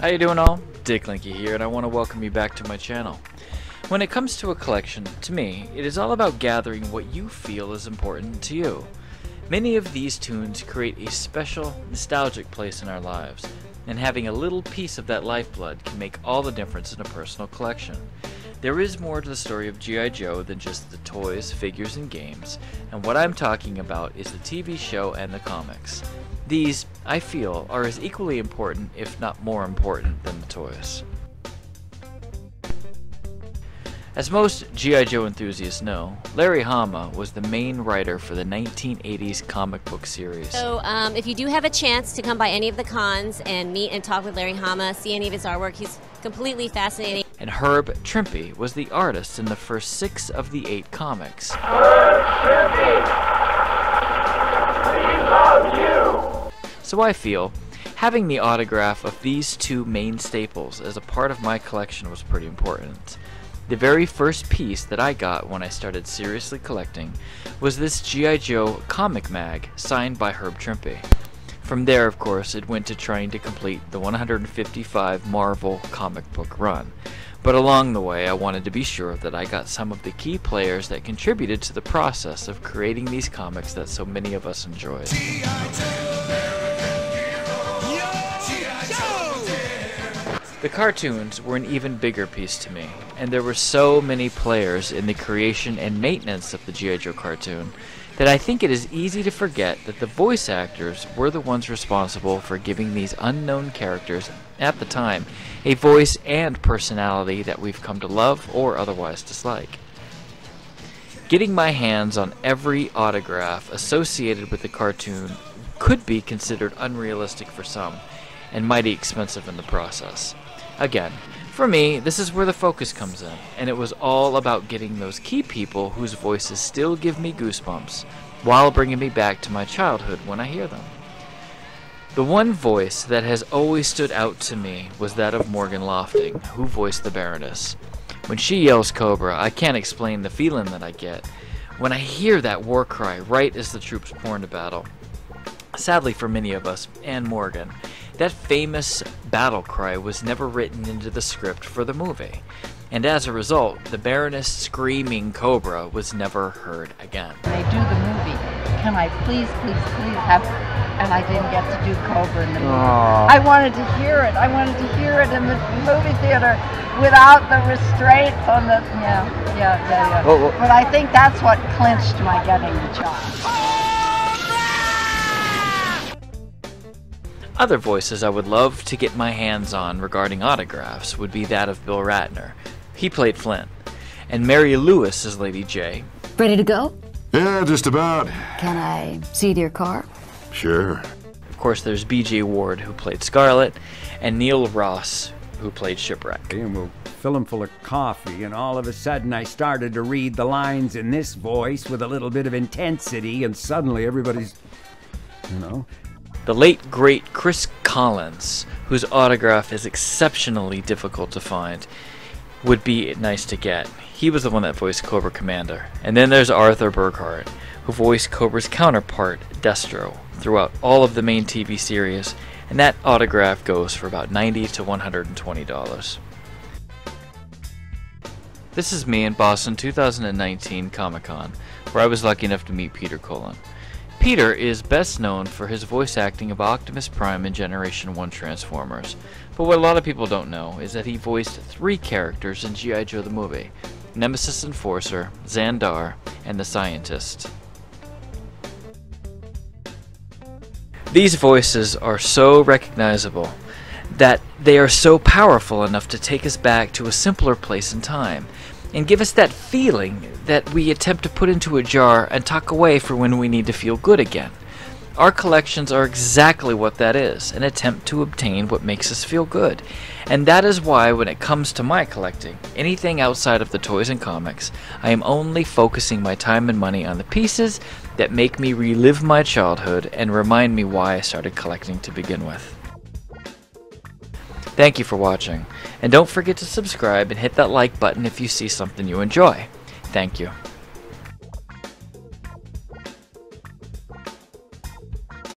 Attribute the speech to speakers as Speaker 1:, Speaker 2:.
Speaker 1: How you doing all? Dick Linky here, and I want to welcome you back to my channel. When it comes to a collection, to me, it is all about gathering what you feel is important to you. Many of these tunes create a special, nostalgic place in our lives, and having a little piece of that lifeblood can make all the difference in a personal collection. There is more to the story of G.I. Joe than just the toys, figures, and games, and what I'm talking about is the TV show and the comics. These, I feel, are as equally important, if not more important, than the toys. As most G.I. Joe enthusiasts know, Larry Hama was the main writer for the 1980s comic book series.
Speaker 2: So if you do have a chance to come by any of the cons and meet and talk with Larry Hama, see any of his artwork, he's completely fascinating.
Speaker 1: And Herb Trimpe was the artist in the first 6 of the 8 comics.
Speaker 3: Herb Trimpe! We love you!
Speaker 1: So I feel, having the autograph of these two main staples as a part of my collection was pretty important. The very first piece that I got when I started seriously collecting was this G.I. Joe comic mag signed by Herb Trimpe. From there, of course, it went to trying to complete the 155 Marvel comic book run. But along the way, I wanted to be sure that I got some of the key players that contributed to the process of creating these comics that so many of us enjoyed. The cartoons were an even bigger piece to me, and there were so many players in the creation and maintenance of the G.I. Joe cartoon that I think it is easy to forget that the voice actors were the ones responsible for giving these unknown characters, at the time, a voice and personality that we've come to love or otherwise dislike. Getting my hands on every autograph associated with the cartoon could be considered unrealistic for some, and mighty expensive in the process. Again, for me, this is where the focus comes in, and it was all about getting those key people whose voices still give me goosebumps, while bringing me back to my childhood when I hear them. The one voice that has always stood out to me was that of Morgan Lofting, who voiced the Baroness. When she yells Cobra, I can't explain the feeling that I get when I hear that war cry right as the troops pour into battle. Sadly for many of us, and Morgan, that famous battle cry was never written into the script for the movie, and as a result, the Baroness screaming Cobra was never heard again.
Speaker 4: When they do the movie, can I please have, and I didn't get to do Cobra in the movie.
Speaker 5: Aww.
Speaker 4: I wanted to hear it. I wanted to hear it in the movie theater without the restraints on the, yeah.
Speaker 5: Oh.
Speaker 4: But I think that's what clinched my getting the job.
Speaker 1: Other voices I would love to get my hands on regarding autographs would be that of Bill Ratner. He played Flint. And Mary Lewis as Lady J.
Speaker 6: Ready to go?
Speaker 7: Yeah, just about.
Speaker 6: Can I see to your car?
Speaker 7: Sure.
Speaker 1: Of course, there's B.J. Ward, who played Scarlet, and Neil Ross, who played Shipwreck.
Speaker 5: And we'll fill him full of coffee, and all of a sudden I started to read the lines in this voice with a little bit of intensity, and suddenly everybody's,
Speaker 1: The late, great Chris Collins, whose autograph is exceptionally difficult to find, would be nice to get. He was the one that voiced Cobra Commander. And then there's Arthur Burkhart, who voiced Cobra's counterpart, Destro, throughout all of the main TV series, and that autograph goes for about $90 to $120. This is me in Boston 2019 Comic-Con, where I was lucky enough to meet Peter Cullen. Peter is best known for his voice acting of Optimus Prime in Generation 1 Transformers, but what a lot of people don't know is that he voiced 3 characters in G.I. Joe the movie: Nemesis Enforcer, Xandar, and the Scientist. These voices are so recognizable that they are so powerful enough to take us back to a simpler place in time, and give us that feeling that we attempt to put into a jar and tuck away for when we need to feel good again. Our collections are exactly what that is, an attempt to obtain what makes us feel good. And that is why when it comes to my collecting, anything outside of the toys and comics, I am only focusing my time and money on the pieces that make me relive my childhood and remind me why I started collecting to begin with. Thank you for watching, and don't forget to subscribe and hit that like button if you see something you enjoy. Thank you.